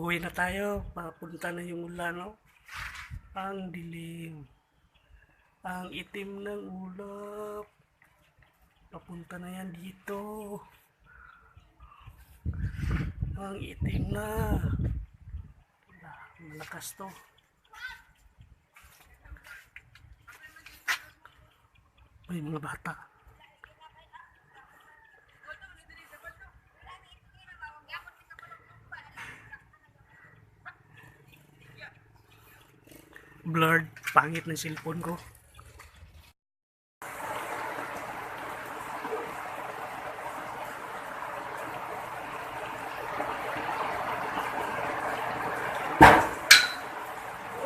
Uwi na tayo. Papunta na yung ulan, no? Ang dilim. Ang itim ng ulap. Papunta na yan dito. Ang itim na. Malakas to. May mga bata. Blurred, pangit ng cellphone ko.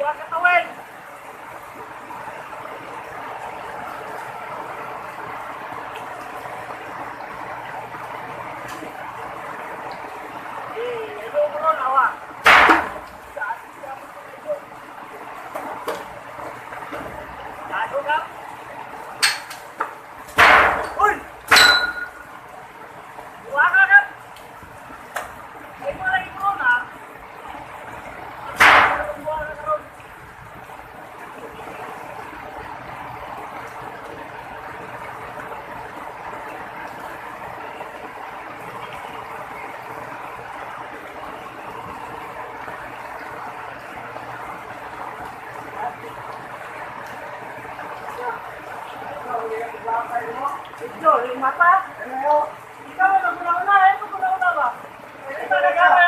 Huwag katawin! Ito ko ron, awa. Gado ka? Uy! Buha ka ka? Ay mo lang ito na. Buha ka ron. Ito, yung mata. Ikaw, naguna-una. Ito, naguna-una ba? Ito, naguna-una.